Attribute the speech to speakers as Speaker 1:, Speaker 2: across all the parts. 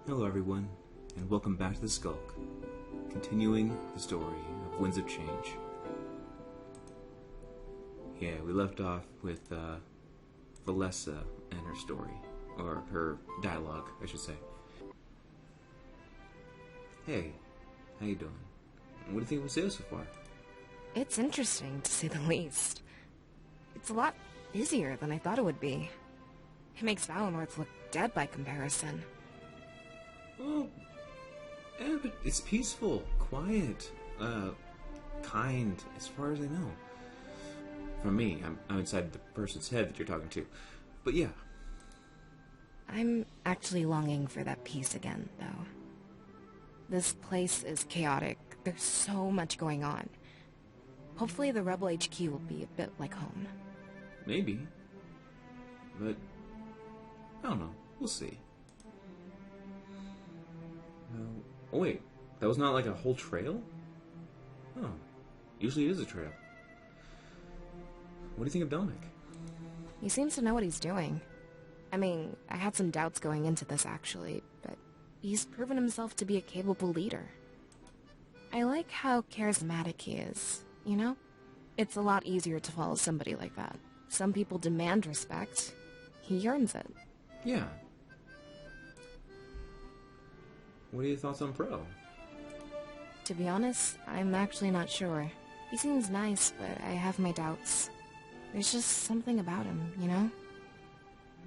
Speaker 1: Hello everyone, and welcome back to the Skulk, continuing the story of Winds of Change. Yeah, we left off with Valessa and her story, or her dialogue, I should say. Hey, how you doing? What do you think of Valessa so far?
Speaker 2: It's interesting, to say the least. It's a lot busier than I thought it would be. It makes Valenworth look dead by comparison.
Speaker 1: Well, yeah, but it's peaceful, quiet, kind, as far as I know. From me, I'm inside the person's head that you're talking to. But yeah.
Speaker 2: I'm actually longing for that peace again, though. This place is chaotic. There's so much going on. Hopefully the Rebel HQ will be a bit like home.
Speaker 1: Maybe. But, I don't know. We'll see. Oh wait, that was not like a whole trail? Oh, usually it is a trail. What do you think of Dominic?
Speaker 2: He seems to know what he's doing. I mean, I had some doubts going into this actually, but he's proven himself to be a capable leader. I like how charismatic he is, you know? It's a lot easier to follow somebody like that. Some people demand respect. He earns it.
Speaker 1: Yeah. What are your thoughts on Pro?
Speaker 2: To be honest, I'm actually not sure. He seems nice, but I have my doubts. There's just something about him, you know?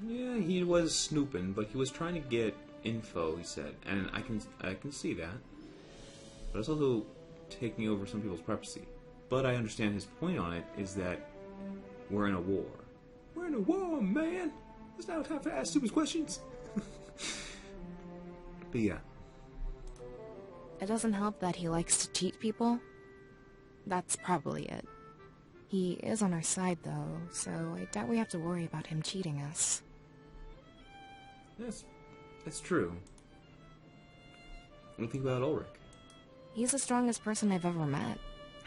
Speaker 1: Yeah, he was snooping, but he was trying to get info, he said, and I can see that. But it's also taking over some people's privacy. But I understand his point on it is that we're in a war. We're in a war, man! Let's not have to ask stupid questions. But yeah.
Speaker 2: It doesn't help that he likes to cheat people. That's probably it. He is on our side, though, so I doubt we have to worry about him cheating us.
Speaker 1: That's true. What do you think about Ulrich?
Speaker 2: He's the strongest person I've ever met.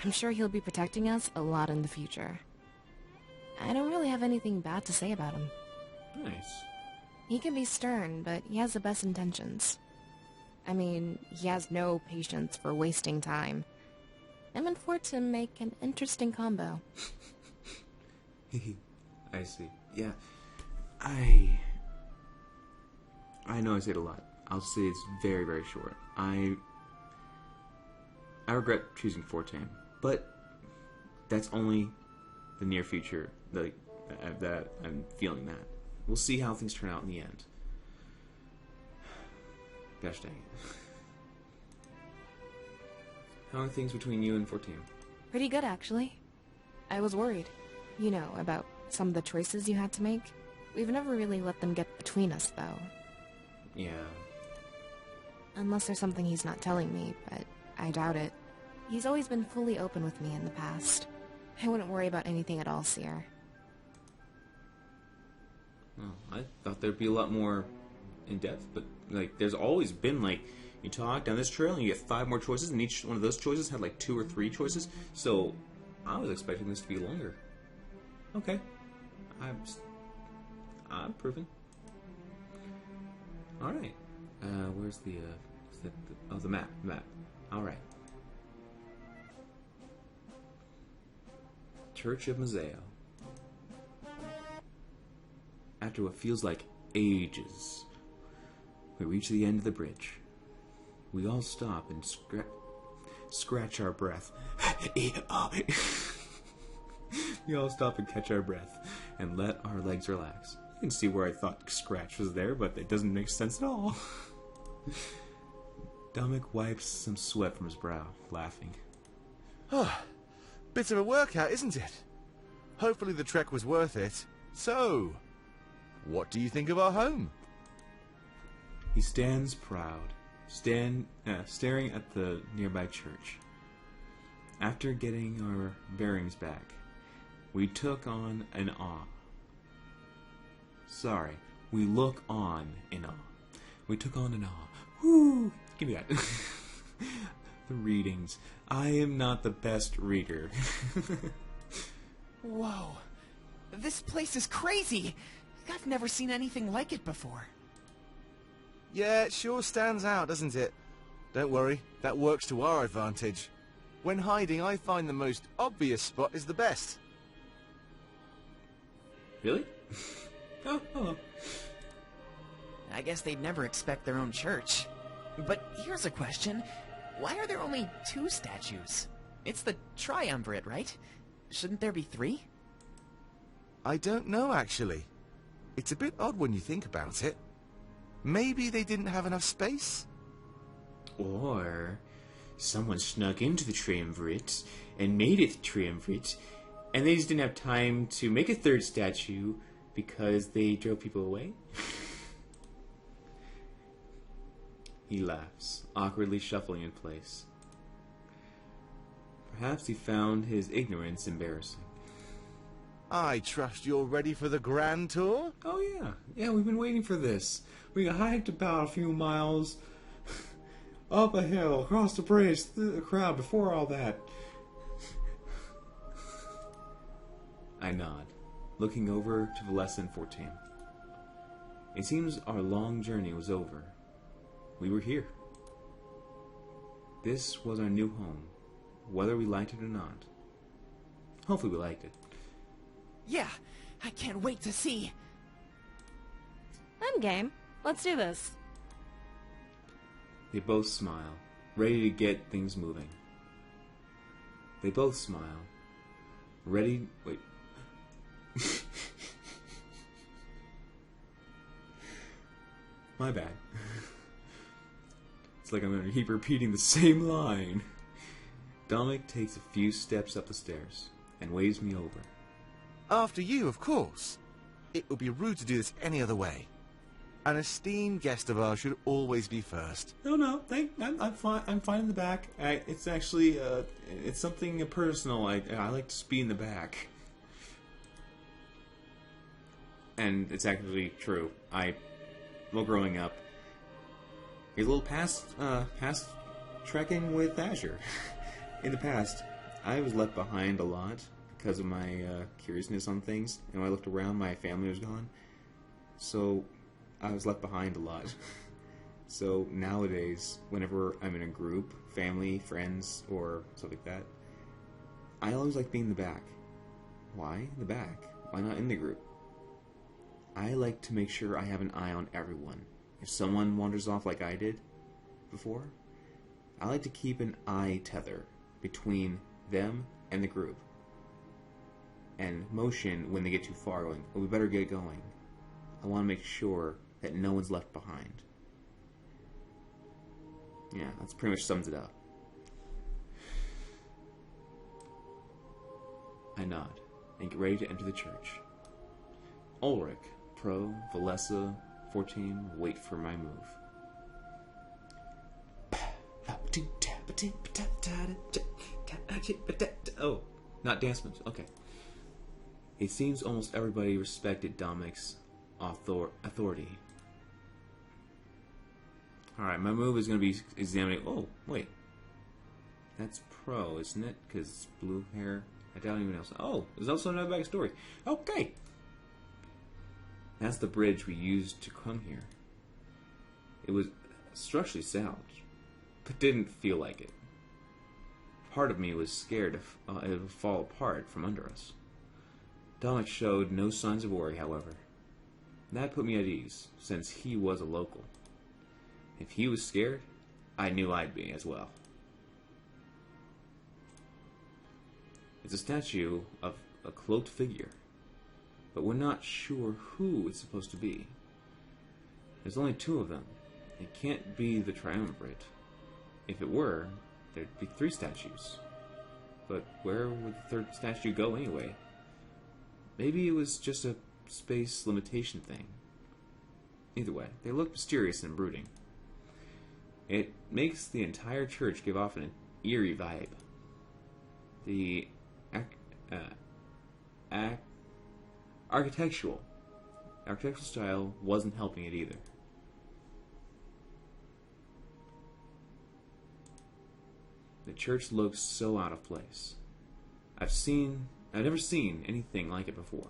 Speaker 2: I'm sure he'll be protecting us a lot in the future. I don't really have anything bad to say about him.
Speaker 1: Nice.
Speaker 2: He can be stern, but he has the best intentions. I mean, he has no patience for wasting time. I'm in for it to make an interesting combo.
Speaker 1: I see. Yeah. I know I say it a lot. I'll say it's very, very short. I regret choosing Fortan, but that's only the near future that I'm feeling that. We'll see how things turn out in the end. Gosh dang it. How are things between you and 14?
Speaker 2: Pretty good, actually. I was worried. You know, about some of the choices you had to make. We've never really let them get between us, though.
Speaker 1: Yeah.
Speaker 2: Unless there's something he's not telling me, but I doubt it. He's always been fully open with me in the past. I wouldn't worry about anything at all, Seer.
Speaker 1: Well, I thought there'd be a lot more in depth, but like there's always been like you talk down this trail and you get 5 more choices, and each one of those choices had like 2 or 3 choices. So I was expecting this to be longer. Okay, I'm proven. All right, where's the the map? All right, Church of Mazeo. After what feels like ages, we reach the end of the bridge. We all stop and scratch our breath. We all stop and catch our breath and let our legs relax. You can see where I thought scratch was there, but it doesn't make sense at all. Dominic wipes some sweat from his brow, laughing.
Speaker 3: Oh, bit of a workout, isn't it? Hopefully the trek was worth it. So, what do you think of our home?
Speaker 1: He stands proud, staring at the nearby church. After getting our bearings back, we took on an awe. Sorry, we look on in awe. We took on an awe. Woo! Give me that. The readings. I am not the best reader.
Speaker 4: Whoa. This place is crazy. I've never seen anything like it before.
Speaker 3: Yeah, it sure stands out, doesn't it? Don't worry, that works to our advantage. When hiding, I find the most obvious spot is the best.
Speaker 1: Really? Oh, hello.
Speaker 4: I guess they'd never expect their own church. But here's a question. Why are there only 2 statues? It's the triumvirate, right? Shouldn't there be 3?
Speaker 3: I don't know, actually. It's a bit odd when you think about it. Maybe they didn't have enough space?
Speaker 1: Or someone snuck into the triumvirate and made it the triumvirate, and they just didn't have time to make a 3rd statue because they drove people away? He laughs, awkwardly shuffling in place. Perhaps he found his ignorance embarrassing.
Speaker 3: I trust you're ready for the grand tour?
Speaker 1: Oh yeah, yeah, we've been waiting for this. We hiked about a few miles, up a hill, across the bridge, through the crowd, before all that. I nod, looking over to Valessa and 14. It seems our long journey was over. We were here. This was our new home, whether we liked it or not. Hopefully we liked it.
Speaker 4: Yeah, I can't wait to see.
Speaker 2: I'm game. Let's do this.
Speaker 1: They both smile, ready to get things moving. They both smile, ready... Wait. My bad. It's like I'm going to keep repeating the same line. Dominic takes a few steps up the stairs and waves me over.
Speaker 3: After you, of course. It would be rude to do this any other way. An esteemed guest of ours should always be first.
Speaker 1: No, I'm fine. I'm fine in the back. It's actually, it's something personal. I like to be in the back. And it's actually true. Well, growing up, a little past trekking with Azure. In the past, I was left behind a lot because of my curiousness on things. And when I looked around, my family was gone. So I was left behind a lot. So nowadays, whenever I'm in a group, family, friends, or stuff like that, I always like being in the back. Why in the back? Why not in the group? I like to make sure I have an eye on everyone. If someone wanders off like I did before, I like to keep an eye tether between them and the group. And motion when they get too far, going, oh, we better get going. I want to make sure that no one's left behind. Yeah, that's pretty much sums it up. I nod and get ready to enter the church. Ulrich, Pro, Valessa, 14 wait for my move. Oh, not dance moves. Okay. It seems almost everybody respected Dominic's authority. Alright, my move is going to be examining... Oh, wait. That's Pro, isn't it? Because it's blue hair. I doubt anyone else... Oh, there's also another backstory. Okay. That's the bridge we used to come here. It was structurally sound, but didn't feel like it. Part of me was scared it would fall apart from under us. Dominic showed no signs of worry, however. That put me at ease, since he was a local. If he was scared, I knew I'd be as well. It's a statue of a cloaked figure, but we're not sure who it's supposed to be. There's only 2 of them. It can't be the triumvirate. If it were, there'd be 3 statues. But where would the 3rd statue go anyway? Maybe it was just a space limitation thing. Either way, they look mysterious and brooding. It makes the entire church give off an eerie vibe. The architectural style wasn't helping it either. The church looks so out of place. I've never seen anything like it before.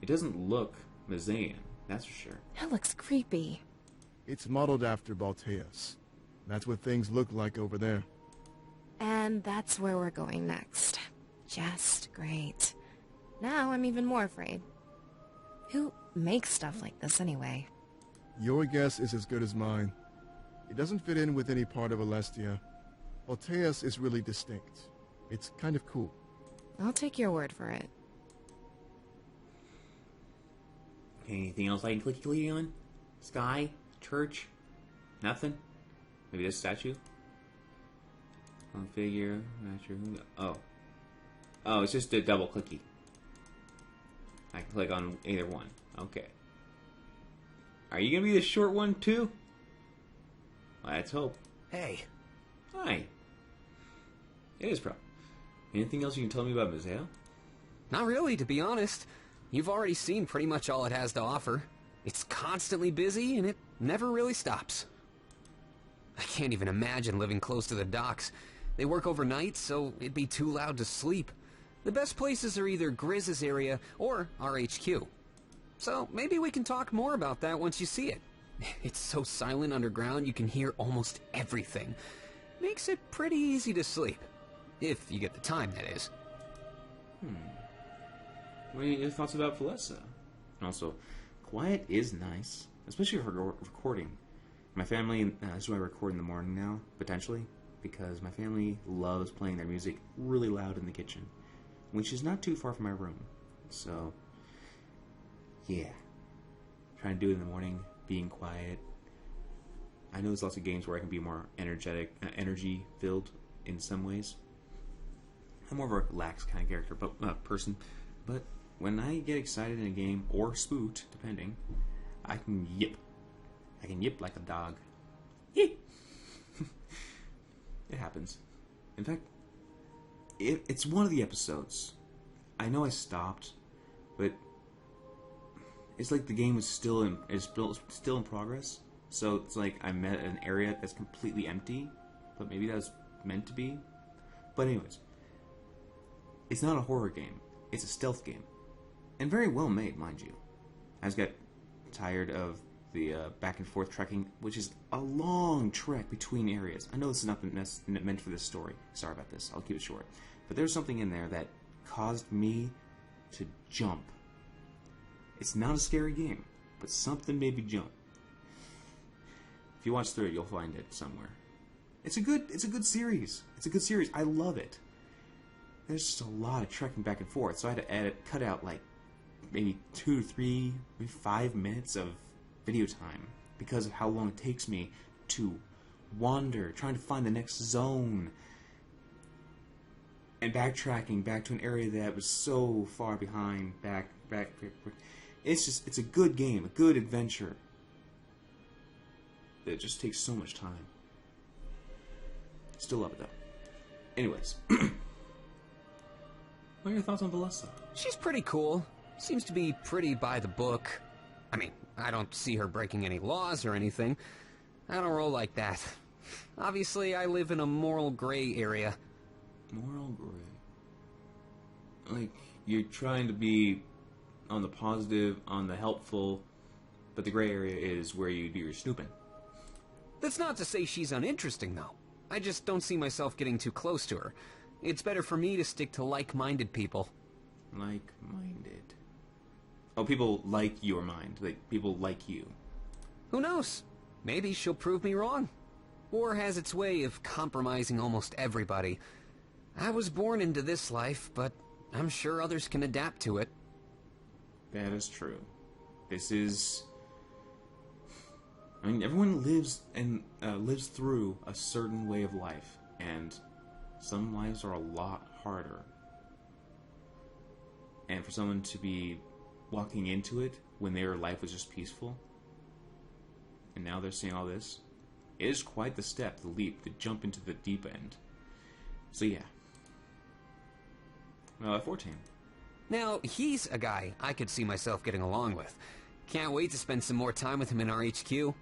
Speaker 1: It doesn't look Mazaean, that's for sure.
Speaker 2: That looks creepy.
Speaker 3: It's modeled after Balteus. That's what things look like over there.
Speaker 2: And that's where we're going next. Just great. Now I'm even more afraid. Who makes stuff like this anyway?
Speaker 3: Your guess is as good as mine. It doesn't fit in with any part of Alestia. Balteus is really distinct. It's kind of cool.
Speaker 2: I'll take your word for it.
Speaker 1: Anything else I can clicky on? Sky? Church? Nothing? Maybe this statue? On figure? Not sure who. Oh. Oh, it's just a double clicky. I can click on either one. Okay. Are you gonna be the short one too? Let's hope.
Speaker 5: Hey.
Speaker 1: Hi. It is Pro. Anything else you can tell me about Mazeo?
Speaker 5: Not really, to be honest. You've already seen pretty much all it has to offer. It's constantly busy, and it never really stops. I can't even imagine living close to the docks. They work overnight, so it'd be too loud to sleep. The best places are either Grizz's area or our HQ. So maybe we can talk more about that once you see it. It's so silent underground you can hear almost everything. Makes it pretty easy to sleep. If you get the time, that is.
Speaker 1: What are your thoughts about Valessa? And also, quiet is nice, especially for recording. My family, this is why I record in the morning now, potentially, because my family loves playing their music really loud in the kitchen, which is not too far from my room. So, yeah. Trying to do it in the morning, being quiet. I know there's lots of games where I can be more energetic, energy-filled in some ways. I'm more of a relaxed kind of character, but person. But when I get excited in a game, or spooked, depending, I can yip. I can yip like a dog. Yip! It happens. In fact, it's one of the episodes. I know I stopped, but it's like the game is still in progress. So it's like I'm at an area that's completely empty, but maybe that was meant to be. But anyways, it's not a horror game. It's a stealth game. And very well made, mind you. I just got tired of the back and forth trekking, which is a long trek between areas. I know this is not meant for this story. Sorry about this. I'll keep it short. But there's something in there that caused me to jump. It's not a scary game, but something made me jump. If you watch through it, you'll find it somewhere. It's a good series. It's a good series. I love it. There's just a lot of trekking back and forth, so I had to cut out like maybe 2 to 3, maybe 5 minutes of video time because of how long it takes me to wander, trying to find the next zone, and backtracking back to an area that was so far behind. Back. It's a good game, a good adventure. It just takes so much time. Still love it though. Anyways. What are your thoughts on Valessa?
Speaker 5: She's pretty cool. Seems to be pretty by the book. I mean, I don't see her breaking any laws or anything. I don't roll like that. Obviously, I live in a moral gray area.
Speaker 1: Moral gray? Like, you're trying to be on the positive, on the helpful, but the gray area is where you do your snooping.
Speaker 5: That's not to say she's uninteresting, though. I just don't see myself getting too close to her. It's better for me to stick to like-minded people.
Speaker 1: Like-minded? Oh, people like your mind. Like, people like you.
Speaker 5: Who knows? Maybe she'll prove me wrong. War has its way of compromising almost everybody. I was born into this life, but I'm sure others can adapt to it.
Speaker 1: That is true. This is... I mean, everyone lives through a certain way of life, and some lives are a lot harder. And for someone to be walking into it when their life was just peaceful, and now they're seeing all this, it is quite the step, the leap, to jump into the deep end. So yeah. 14.
Speaker 5: Now, he's a guy I could see myself getting along with. Can't wait to spend some more time with him in our HQ.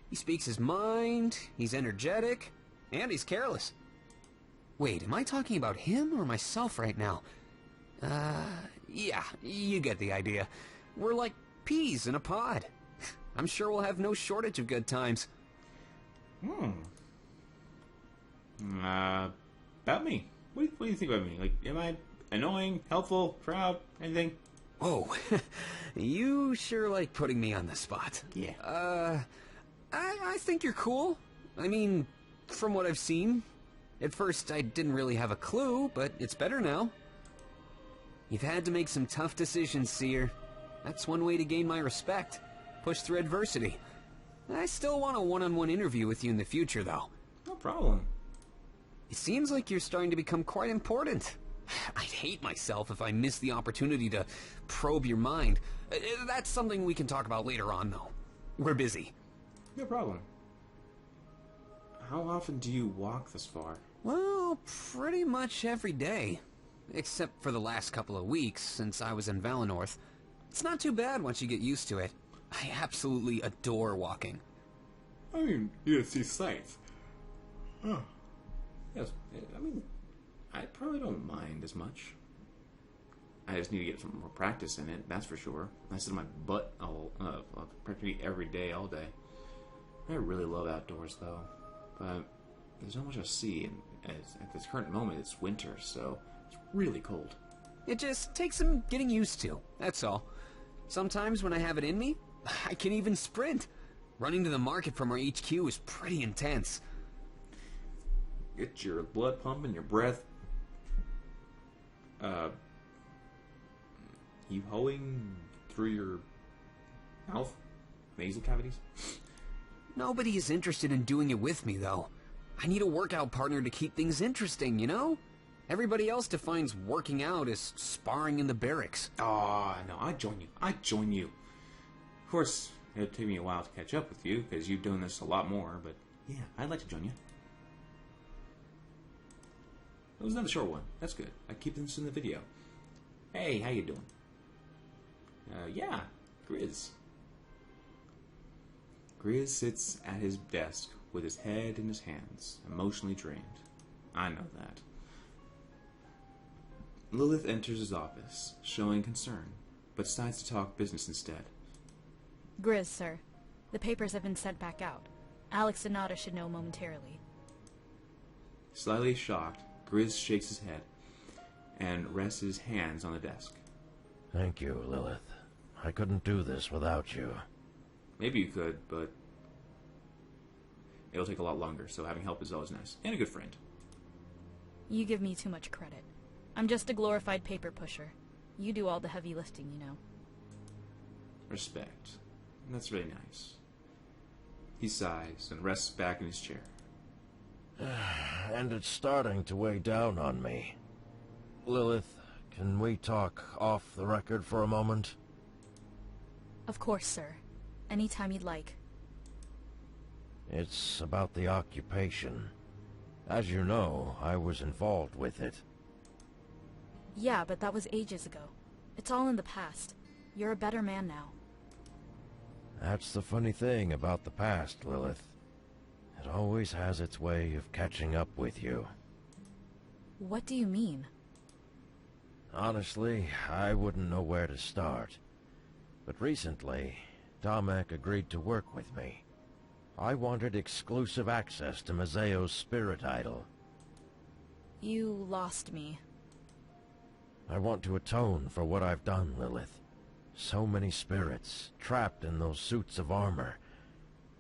Speaker 5: He speaks his mind, he's energetic, and he's careless. Wait, am I talking about him or myself right now? Yeah, you get the idea. We're like peas in a pod. I'm sure we'll have no shortage of good times.
Speaker 1: About me. What do you think about me? Like, am I annoying, helpful, proud, anything?
Speaker 5: Whoa, you sure like putting me on the spot.
Speaker 1: Yeah.
Speaker 5: I think you're cool. I mean, from what I've seen. At first, I didn't really have a clue, but it's better now. You've had to make some tough decisions, Seer. That's one way to gain my respect. Push through adversity. I still want a one-on-one interview with you in the future, though.
Speaker 1: No problem.
Speaker 5: It seems like you're starting to become quite important. I'd hate myself if I missed the opportunity to probe your mind. That's something we can talk about later on, though. We're busy.
Speaker 1: No problem. How often do you walk this far?
Speaker 5: Well, pretty much every day. Except for the last couple of weeks, since I was in Valenorth. It's not too bad once you get used to it. I absolutely adore walking.
Speaker 1: I mean, you see sights. Oh. Yes, I mean, I probably don't mind as much. I just need to get some more practice in it, that's for sure. I sit on my butt practically every day, all day. I really love outdoors, though. But there's not much I see, and at this current moment, it's winter, so it's really cold.
Speaker 5: It just takes some getting used to, that's all. Sometimes when I have it in me, I can even sprint. Running to the market from our HQ is pretty intense.
Speaker 1: Get your blood pumping, your breath hoeing through your mouth, nasal cavities.
Speaker 5: Nobody is interested in doing it with me, though. I need a workout partner to keep things interesting, you know? Everybody else defines working out as sparring in the barracks.
Speaker 1: Oh, no, I'd join you. Of course, it'll take me a while to catch up with you, because you're doing this a lot more, but yeah, I'd like to join you. It was another short one. That's good. I keep this in the video. Hey, how you doing? Yeah, Grizz. Grizz sits at his desk with his head in his hands, emotionally drained. I know that. Lilith enters his office, showing concern, but decides to talk business instead.
Speaker 6: Grizz, sir. The papers have been sent back out. Alex Donata should know momentarily.
Speaker 1: Slightly shocked, Grizz shakes his head and rests his hands on the desk.
Speaker 7: Thank you, Lilith. I couldn't do this without you.
Speaker 1: Maybe you could, but it'll take a lot longer, so having help is always nice. And a good friend.
Speaker 6: You give me too much credit. I'm just a glorified paper pusher. You do all the heavy lifting, you know.
Speaker 1: Respect. That's really nice. He sighs and rests back in his chair.
Speaker 7: And it's starting to weigh down on me. Lilith, can we talk off the record for a moment?
Speaker 6: Of course, sir. Anytime you'd like.
Speaker 7: It's about the occupation. As you know, I was involved with it.
Speaker 6: Yeah, but that was ages ago. It's all in the past. You're a better man now.
Speaker 7: That's the funny thing about the past, Lilith. It always has its way of catching up with you.
Speaker 6: What do you mean?
Speaker 7: Honestly, I wouldn't know where to start. But recently, Tomek agreed to work with me. I wanted exclusive access to Mazeo's spirit idol.
Speaker 6: You lost me.
Speaker 7: I want to atone for what I've done, Lilith. So many spirits, trapped in those suits of armor.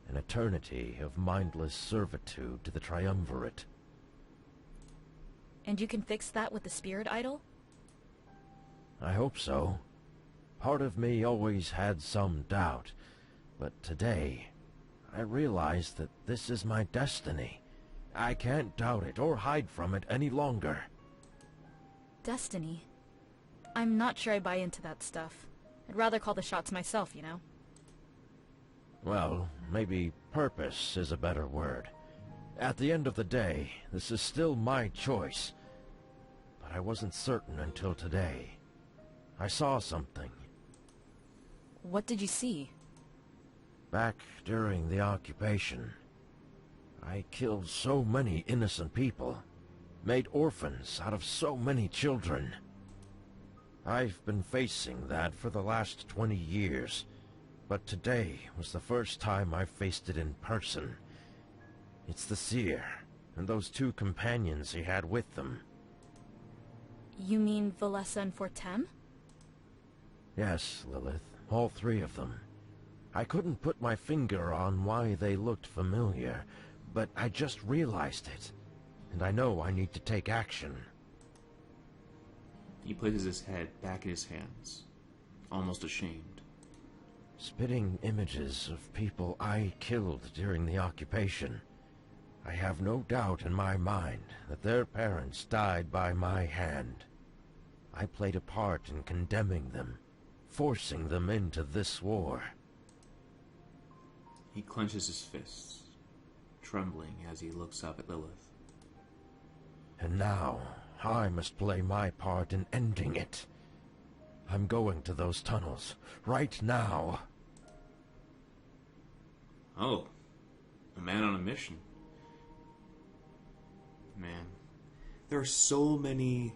Speaker 7: An eternity of mindless servitude to the Triumvirate.
Speaker 6: And you can fix that with the spirit idol?
Speaker 7: I hope so. Part of me always had some doubt, but today, I realize that this is my destiny. I can't doubt it or hide from it any longer.
Speaker 6: Destiny? I'm not sure I buy into that stuff. I'd rather call the shots myself, you know?
Speaker 7: Well, maybe purpose is a better word. At the end of the day, this is still my choice. But I wasn't certain until today. I saw something.
Speaker 6: What did you see?
Speaker 7: Back during the occupation, I killed so many innocent people, made orphans out of so many children. I've been facing that for the last 20 years, but today was the first time I faced it in person. It's the seer, and those two companions he had with them.
Speaker 6: You mean Valessa and Fortem?
Speaker 7: Yes, Lilith, all three of them. I couldn't put my finger on why they looked familiar, but I just realized it, and I know I need to take action.
Speaker 1: He places his head back in his hands, almost ashamed.
Speaker 7: Spitting images of people I killed during the occupation. I have no doubt in my mind that their parents died by my hand. I played a part in condemning them, forcing them into this war.
Speaker 1: He clenches his fists, trembling as he looks up at Lilith.
Speaker 7: And now, I must play my part in ending it. I'm going to those tunnels, right now.
Speaker 1: Oh, a man on a mission. Man, there are so many...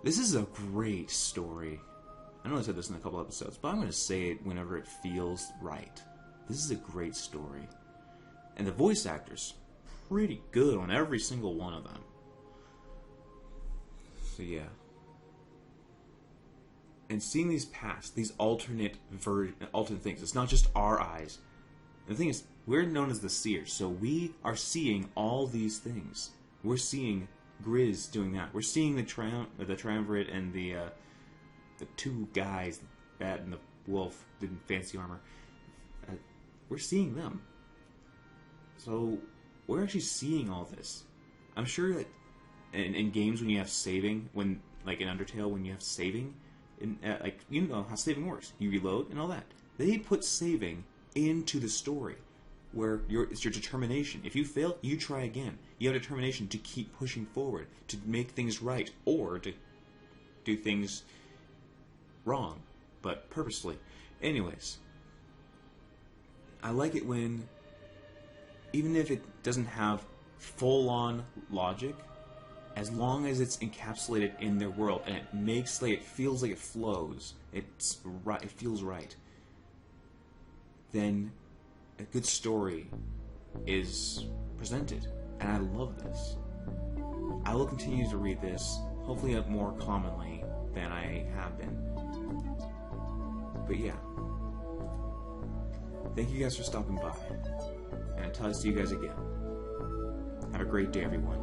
Speaker 1: This is a great story. I know I said this in a couple episodes, but I'm going to say it whenever it feels right. This is a great story. And the voice actors, pretty good on every single one of them. So yeah. And seeing these past, these alternate things, it's not just our eyes. The thing is, we're known as the seers, so we are seeing all these things. We're seeing Grizz doing that. We're seeing the Triumvirate and the two guys, the Bat and the Wolf, in fancy armor. We're seeing them. So we're actually seeing all this. I'm sure that in games when you have saving, when like in Undertale when you have saving, like you know how saving works. You reload and all that. They put saving into the story where it's your determination. If you fail, you try again. You have determination to keep pushing forward, to make things right, or to do things wrong, but purposely. Anyways, I like it when, even if it doesn't have full-on logic, as long as it's encapsulated in their world and it makes like it feels like it flows, it's right, it feels right, then a good story is presented, and I love this. I will continue to read this, hopefully more commonly than I have been. But yeah. Thank you guys for stopping by, and until I see you guys again, have a great day, everyone.